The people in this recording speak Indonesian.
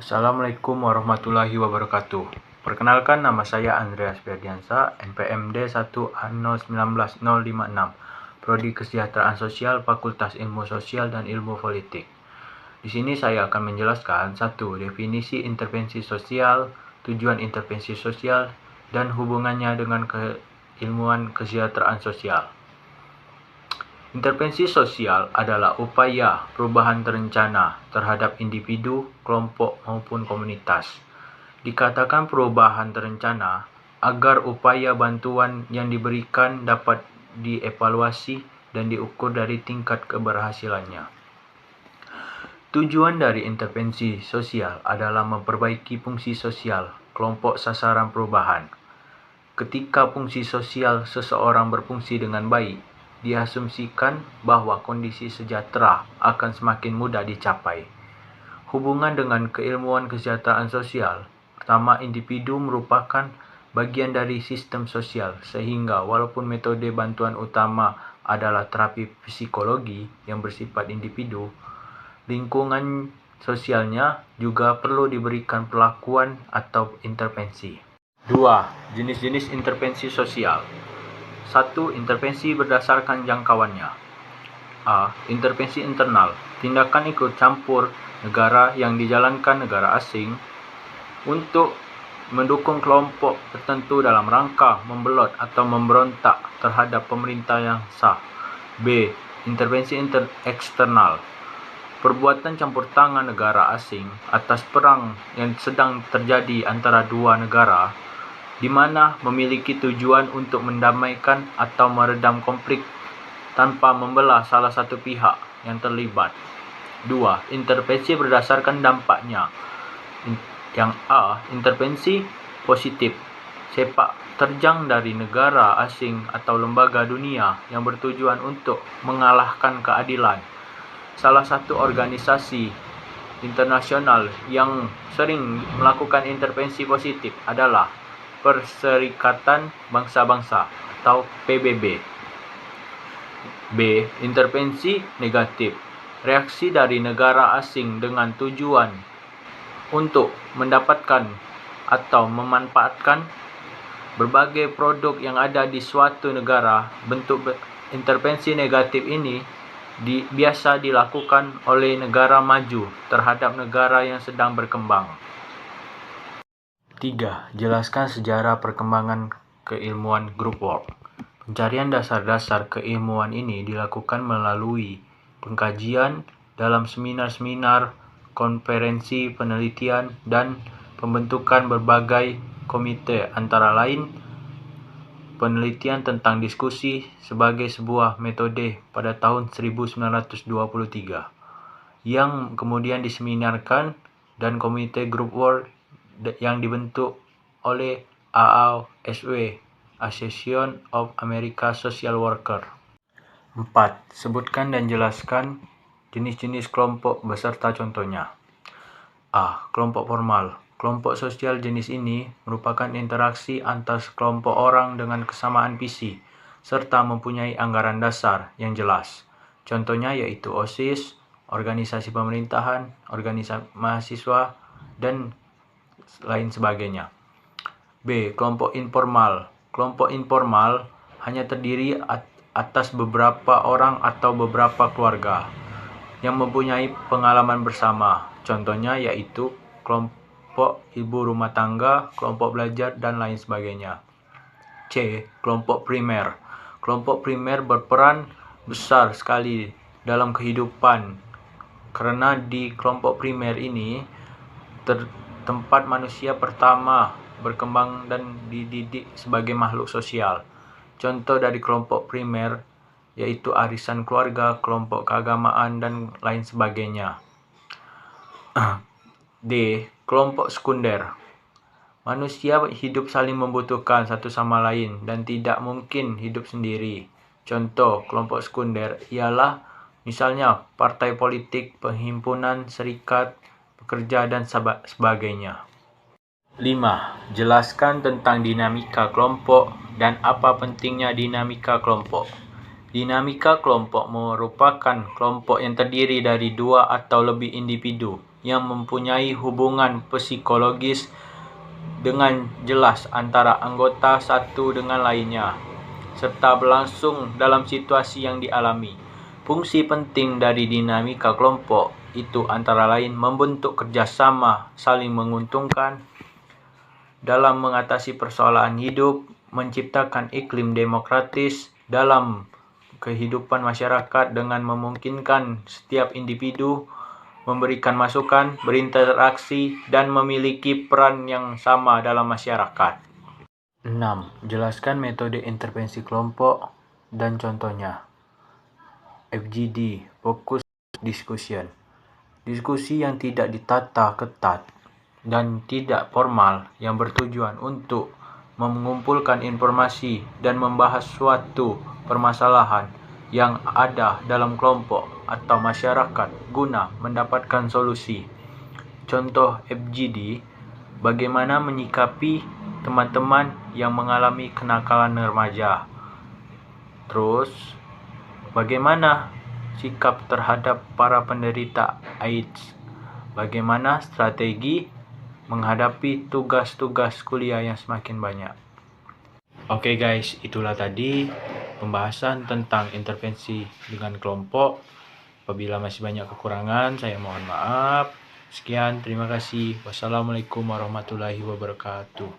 Assalamualaikum warahmatullahi wabarakatuh. Perkenalkan, nama saya Andreas Ferdiansa, NPMD 1A019056, Prodi Kesejahteraan Sosial, Fakultas Ilmu Sosial dan Ilmu Politik. Di sini saya akan menjelaskan 1. Definisi intervensi sosial, tujuan intervensi sosial, dan hubungannya dengan keilmuan kesejahteraan sosial. Intervensi sosial adalah upaya perubahan terencana terhadap individu, kelompok, maupun komunitas. Dikatakan perubahan terencana agar upaya bantuan yang diberikan dapat dievaluasi dan diukur dari tingkat keberhasilannya. Tujuan dari intervensi sosial adalah memperbaiki fungsi sosial kelompok sasaran perubahan. Ketika fungsi sosial seseorang berfungsi dengan baik, diasumsikan bahwa kondisi sejahtera akan semakin mudah dicapai. Hubungan dengan keilmuan kesejahteraan sosial. Pertama, individu merupakan bagian dari sistem sosial, sehingga walaupun metode bantuan utama adalah terapi psikologi yang bersifat individu, lingkungan sosialnya juga perlu diberikan perlakuan atau intervensi. 2. Jenis-jenis intervensi sosial. 1. Intervensi berdasarkan jangkauannya. A. Intervensi internal. Tindakan ikut campur negara yang dijalankan negara asing untuk mendukung kelompok tertentu dalam rangka membelot atau memberontak terhadap pemerintah yang sah. B. Intervensi eksternal. Perbuatan campur tangan negara asing atas perang yang sedang terjadi antara dua negara, di mana memiliki tujuan untuk mendamaikan atau meredam konflik tanpa membelah salah satu pihak yang terlibat. 2. Intervensi berdasarkan dampaknya. Yang A. Intervensi positif. Sepak terjang dari negara asing atau lembaga dunia yang bertujuan untuk mengalahkan keadilan. Salah satu organisasi internasional yang sering melakukan intervensi positif adalah Perserikatan Bangsa-Bangsa atau PBB. B. Intervensi negatif. Reaksi dari negara asing dengan tujuan untuk mendapatkan atau memanfaatkan berbagai produk yang ada di suatu negara. Bentuk intervensi negatif ini biasa dilakukan oleh negara maju terhadap negara yang sedang berkembang. 3. Jelaskan sejarah perkembangan keilmuan group work. Pencarian dasar-dasar keilmuan ini dilakukan melalui pengkajian dalam seminar-seminar, konferensi penelitian, dan pembentukan berbagai komite, antara lain penelitian tentang diskusi sebagai sebuah metode pada tahun 1923 yang kemudian diseminarkan, dan komite group work yang dibentuk oleh AASW, Association of American Social Worker. 4. Sebutkan dan jelaskan jenis-jenis kelompok beserta contohnya. A. Kelompok formal. Kelompok sosial jenis ini merupakan interaksi antar sekelompok orang dengan kesamaan visi, serta mempunyai anggaran dasar yang jelas. Contohnya yaitu OSIS, organisasi pemerintahan, organisasi mahasiswa, dan lain sebagainya. B. Kelompok informal. Kelompok informal hanya terdiri atas beberapa orang atau beberapa keluarga yang mempunyai pengalaman bersama. Contohnya yaitu kelompok ibu rumah tangga, kelompok belajar, dan lain sebagainya. C. Kelompok primer. Kelompok primer berperan besar sekali dalam kehidupan, karena di kelompok primer ini tempat manusia pertama berkembang dan dididik sebagai makhluk sosial. Contoh dari kelompok primer yaitu arisan keluarga, kelompok keagamaan, dan lain sebagainya. D. Kelompok sekunder. Manusia hidup saling membutuhkan satu sama lain dan tidak mungkin hidup sendiri. Contoh kelompok sekunder ialah misalnya partai politik, perhimpunan, serikat pekerja, dan sebagainya. 5. Jelaskan tentang dinamika kelompok dan apa pentingnya dinamika kelompok. Dinamika kelompok merupakan kelompok yang terdiri dari dua atau lebih individu yang mempunyai hubungan psikologis dengan jelas antara anggota satu dengan lainnya, serta berlangsung dalam situasi yang dialami. Fungsi penting dari dinamika kelompok itu antara lain membentuk kerjasama saling menguntungkan dalam mengatasi persoalan hidup, menciptakan iklim demokratis dalam kehidupan masyarakat dengan memungkinkan setiap individu memberikan masukan, berinteraksi, dan memiliki peran yang sama dalam masyarakat. 6. Jelaskan metode intervensi kelompok dan contohnya. FGD, Focus Discussion. Diskusi yang tidak ditata ketat dan tidak formal yang bertujuan untuk mengumpulkan informasi dan membahas suatu permasalahan yang ada dalam kelompok atau masyarakat guna mendapatkan solusi. Contoh FGD, bagaimana menyikapi teman-teman yang mengalami kenakalan remaja. Terus, bagaimana sikap terhadap para penderita AIDS? Bagaimana strategi menghadapi tugas-tugas kuliah yang semakin banyak. Oke guys, itulah tadi pembahasan tentang intervensi dengan kelompok. Apabila masih banyak kekurangan, saya mohon maaf. Sekian, terima kasih. Wassalamualaikum warahmatullahi wabarakatuh.